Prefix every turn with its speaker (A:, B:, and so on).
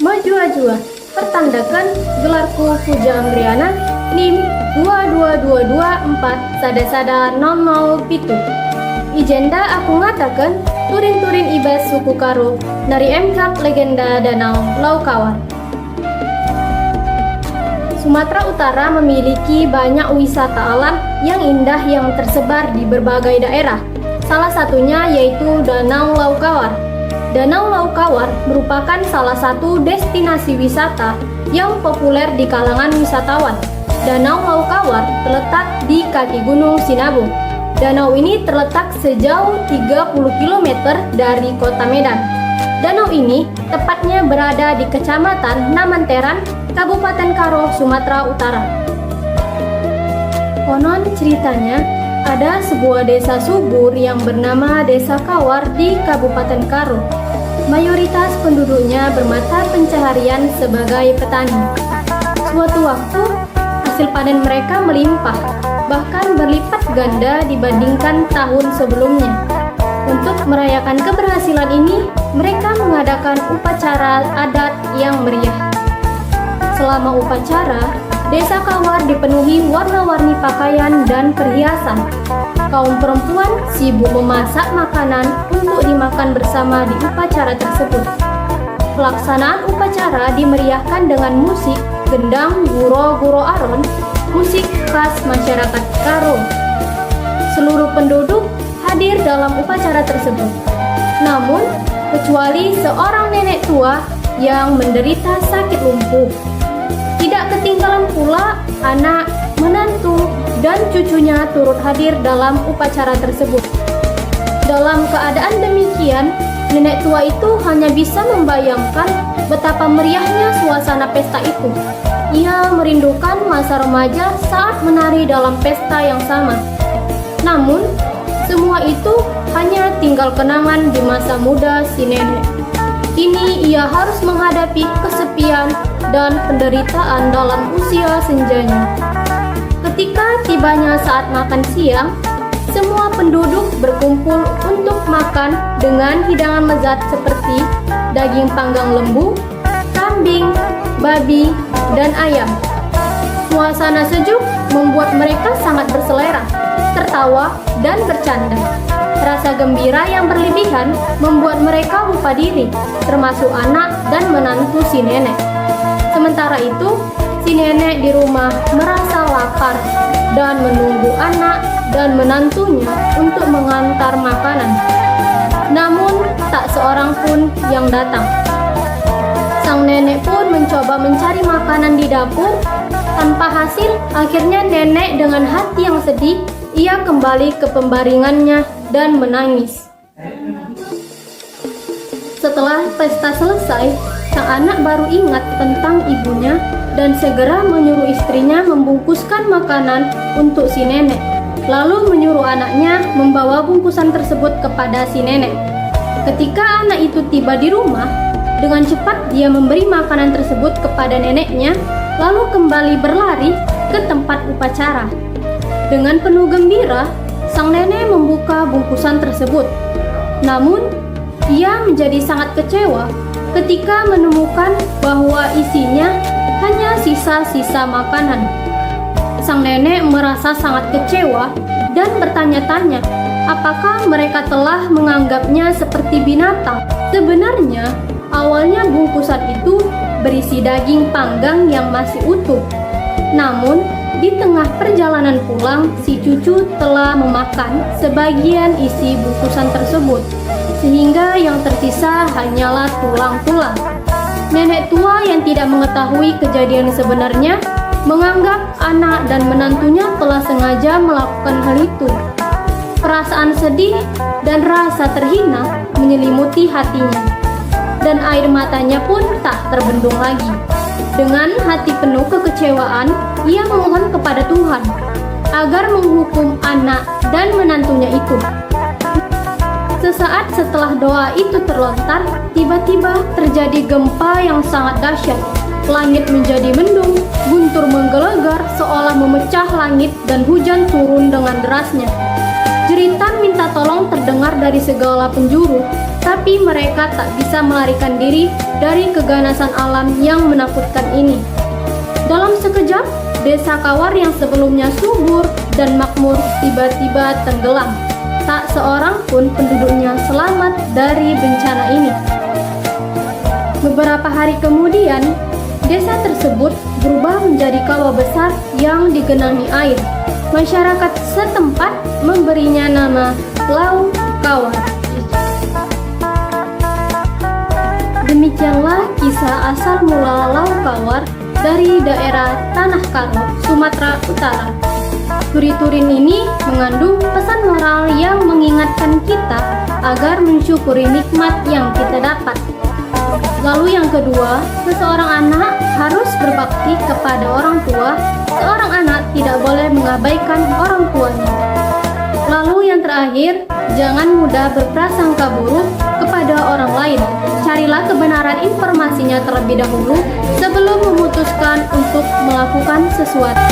A: Maju-ajua, pertandakan gelarku Puja Ambriana, NIM 22224 sada-sada 00 pitu. Ijenda aku ngatakan turin-turin ibas suku Karo nari emkap legenda Danau Laukawar. Sumatera Utara memiliki banyak wisata alam yang indah yang tersebar di berbagai daerah. Salah satunya yaitu Danau Laukawar. Danau Laukawar merupakan salah satu destinasi wisata yang populer di kalangan wisatawan. Danau Laukawar terletak di kaki Gunung Sinabung. Danau ini terletak sejauh 30 km dari kota Medan. Danau ini tepatnya berada di Kecamatan Namanteran, Kabupaten Karo, Sumatera Utara. Konon ceritanya, ada sebuah desa subur yang bernama Desa Kawar di Kabupaten Karo. Mayoritas penduduknya bermata pencaharian sebagai petani. Suatu waktu, hasil panen mereka melimpah, bahkan berlipat ganda dibandingkan tahun sebelumnya. Untuk merayakan keberhasilan ini, mereka mengadakan upacara adat yang meriah. Selama upacara, Desa Kawar dipenuhi warna-warni pakaian dan perhiasan. Kaum perempuan sibuk memasak makanan untuk dimakan bersama di upacara tersebut. Pelaksanaan upacara dimeriahkan dengan musik, gendang, guro-guro aron, musik khas masyarakat Karo. Seluruh penduduk hadir dalam upacara tersebut. Namun, kecuali seorang nenek tua yang menderita sakit lumpuh. Tidak ketinggalan pula anak, menantu, dan cucunya turut hadir dalam upacara tersebut. Dalam keadaan demikian, nenek tua itu hanya bisa membayangkan betapa meriahnya suasana pesta itu. Ia merindukan masa remaja saat menari dalam pesta yang sama. Namun, semua itu hanya tinggal kenangan di masa muda si nenek. Kini ia harus menghadapi kesepian dan penderitaan dalam usia senjanya. Ketika tibanya saat makan siang, semua penduduk berkumpul untuk makan dengan hidangan lezat seperti daging panggang lembu, kambing, babi, dan ayam. Suasana sejuk membuat mereka sangat berselera, tertawa, dan bercanda. Rasa gembira yang berlebihan membuat mereka lupa diri, termasuk anak dan menantu si nenek. Sementara itu, si nenek di rumah merasa lapar dan menunggu anak dan menantunya untuk mengantar makanan. Namun, tak seorang pun yang datang. Sang nenek pun mencoba mencari makanan di dapur. Tanpa hasil, akhirnya nenek dengan hati yang sedih, ia kembali ke pembaringannya dan menangis. Setelah pesta selesai, sang anak baru ingat tentang ibunya dan segera menyuruh istrinya membungkuskan makanan untuk si nenek. Lalu menyuruh anaknya membawa bungkusan tersebut kepada si nenek. Ketika anak itu tiba di rumah, dengan cepat dia memberi makanan tersebut kepada neneknya, lalu kembali berlari ke tempat upacara. Dengan penuh gembira, sang nenek membuka bungkusan tersebut. Namun, ia menjadi sangat kecewa ketika menemukan bahwa isinya hanya sisa-sisa makanan. Sang nenek merasa sangat kecewa dan bertanya-tanya, apakah mereka telah menganggapnya seperti binatang. Sebenarnya, awalnya bungkusan itu berisi daging panggang yang masih utuh. Namun, di tengah perjalanan pulang, si cucu telah memakan sebagian isi bungkusan tersebut, sehingga yang tersisa hanyalah tulang-tulang. Nenek tua yang tidak mengetahui kejadian sebenarnya menganggap anak dan menantunya telah sengaja melakukan hal itu. Perasaan sedih dan rasa terhina menyelimuti hatinya, dan air matanya pun tak terbendung lagi. Dengan hati penuh kekecewaan, ia memohon kepada Tuhan agar menghukum anak dan menantunya itu. Sesaat setelah doa itu terlontar, tiba-tiba terjadi gempa yang sangat dahsyat. Langit menjadi mendung, guntur menggelegar seolah memecah langit dan hujan turun dengan derasnya. Jeritan minta tolong terdengar dari segala penjuru, tapi mereka tak bisa melarikan diri dari keganasan alam yang menakutkan ini. Dalam sekejap, desa Kawar yang sebelumnya subur dan makmur tiba-tiba tenggelam. Tak seorang pun penduduknya selamat dari bencana ini. Beberapa hari kemudian, desa tersebut berubah menjadi kawah besar yang digenangi air. Masyarakat setempat memberinya nama Lau Kawar. Demikianlah kisah asal mula Lau Kawar dari daerah Tanah Karo, Sumatera Utara. Turi-turin ini mengandung pesan moral yang mengingatkan kita agar mensyukuri nikmat yang kita dapat. Lalu yang kedua, seseorang anak harus berbakti kepada orang tua. Seorang anak tidak boleh mengabaikan orang tuanya. Lalu yang terakhir, jangan mudah berprasangka buruk kepada orang lain. Carilah kebenaran informasinya terlebih dahulu sebelum memutuskan untuk melakukan sesuatu.